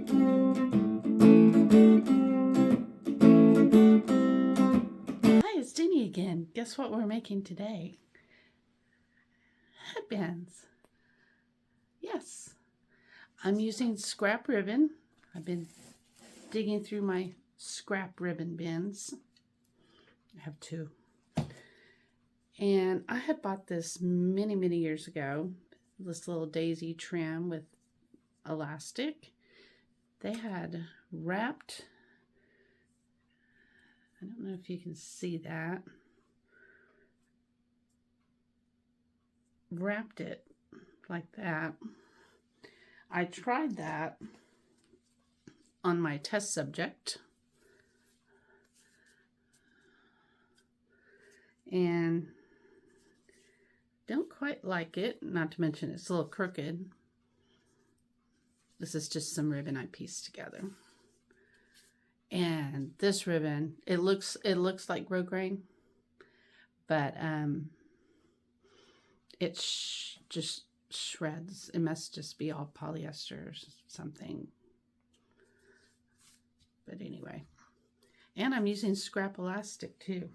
Hi, it's Denny again. Guess what we're making today? Headbands. Yes, I'm using scrap ribbon. I've been digging through my scrap ribbon bins. I have two. And I had bought this many, many years ago. This little daisy trim with elastic. They had wrapped, I don't know if you can see that, wrapped it like that. I tried that on my test subject and don't quite like it, not to mention it's a little crooked. This is just some ribbon I pieced together. And this ribbon, it looks like grosgrain, but it just shreds. It must just be all polyester or something. But anyway, and I'm using scrap elastic too.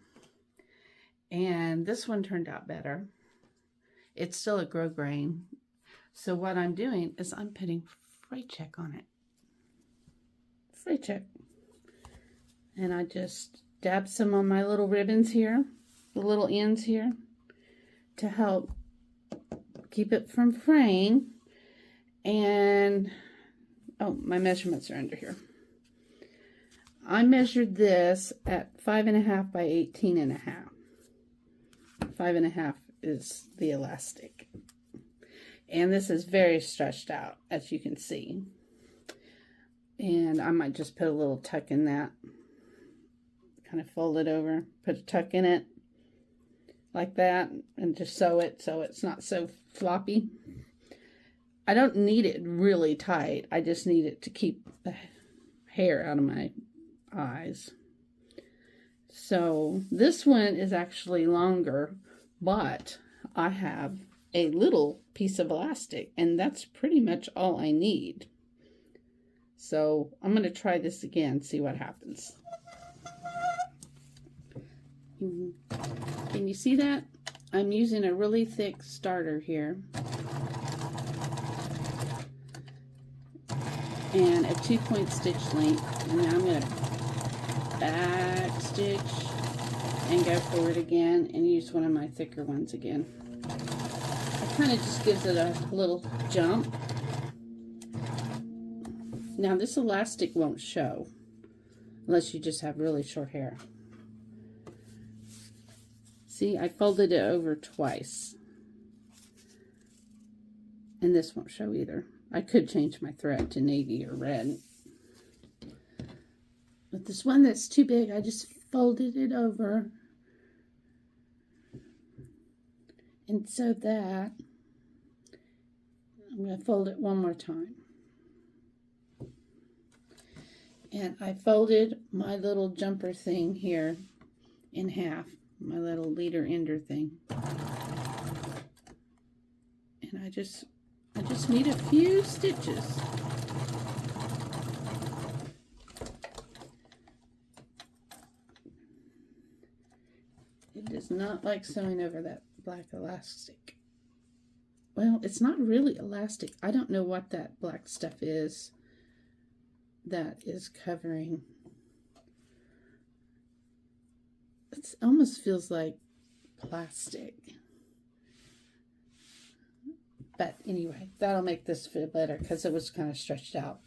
And this one turned out better. It's still a grosgrain. So what I'm doing is I'm putting fray check on it. Fray check. And I just dab some on my little ribbons here, the little ends here, to help keep it from fraying. And, oh, my measurements are under here. I measured this at 5.5 by 18.5. 5.5 is the elastic. And this is very stretched out, as you can see. And I might just put a little tuck in that. Kind of fold it over, put a tuck in it, like that, and just sew it so it's not so floppy. I don't need it really tight. I just need it to keep the hair out of my eyes. So this one is actually longer, but I have a little piece of elastic, and that's pretty much all I need. So I'm going to try this again, see what happens. Can you see that? I'm using a really thick starter here. And a 2-point stitch length. And now I'm going to back stitch and go forward again and use one of my thicker ones again. It kind of just gives it a little jump. Now this elastic won't show unless you just have really short hair. See, I folded it over twice. And this won't show either. I could change my thread to navy or red. But this one that's too big, I just folded it over. And so that, I'm going to fold it one more time. And I folded my little jumper thing here in half. My little leader ender thing. And I just need a few stitches. It does not like sewing over that black elastic. Well, it's not really elastic. I don't know what that black stuff is that is covering. It almost feels like plastic. But anyway, that'll make this feel better because it was kind of stretched out.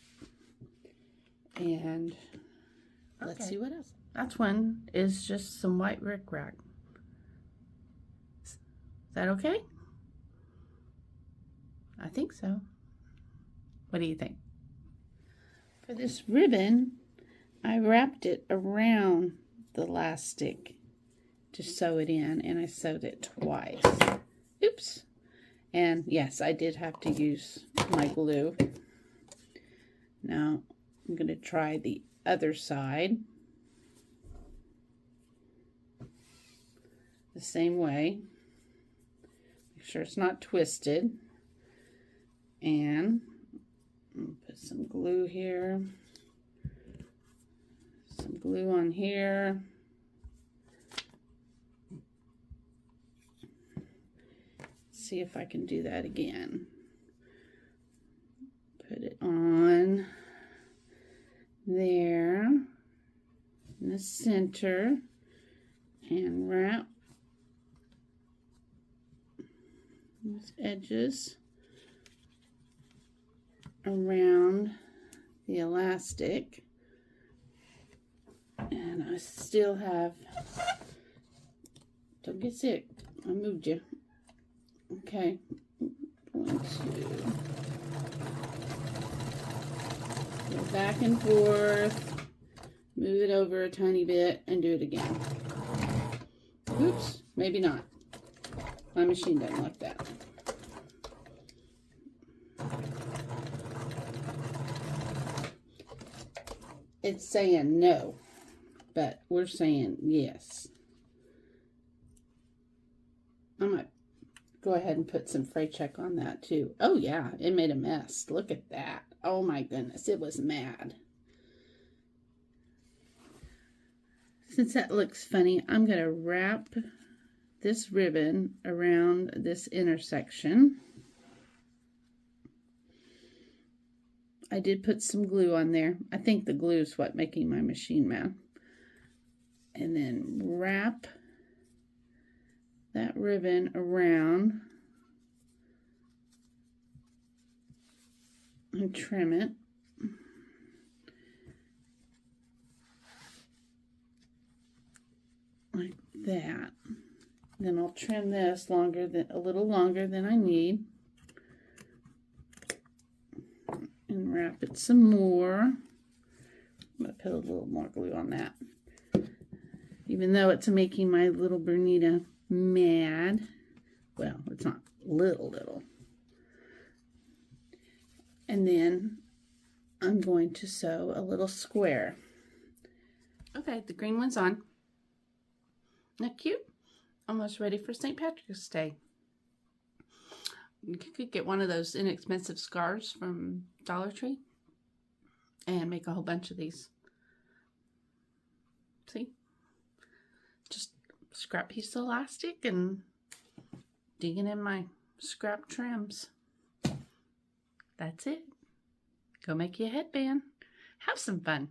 And let's see what else. That one is just some white rickrack. Is that okay? I think so. What do you think? For this ribbon, I wrapped it around the elastic to sew it in, and I sewed it twice. Oops. And yes, I did have to use my glue. Now I'm going to try the other side the same way. Make sure it's not twisted. And Put some glue here. Some glue on here. See if I can do that again. Put it on there in the center and wrap these edges around the elastic. And I still have, don't get sick, I moved you. Okay, going to go back and forth, move it over a tiny bit, and do it again. Oops, maybe not. My machine doesn't like that. It's saying no, but we're saying yes. I might go ahead and put some fray check on that too. Oh yeah, it made a mess. Look at that. Oh my goodness, it was mad. Since that looks funny, I'm going to wrap this ribbon around this intersection. I did put some glue on there. I think the glue is what making my machine mad. And then wrap that ribbon around and trim it. Like that. Then I'll trim this a little longer than I need. And wrap it some more. I'm going to put a little more glue on that. Even though it's making my little Bernita mad. Well, it's not little. And then I'm going to sew a little square. Okay, the green one's on. Isn't that cute? Almost ready for St. Patrick's Day. You could get one of those inexpensive scarves from Dollar Tree and make a whole bunch of these. See? Just scrap piece of elastic and digging in my scrap trims. That's it. Go make you a headband. Have some fun.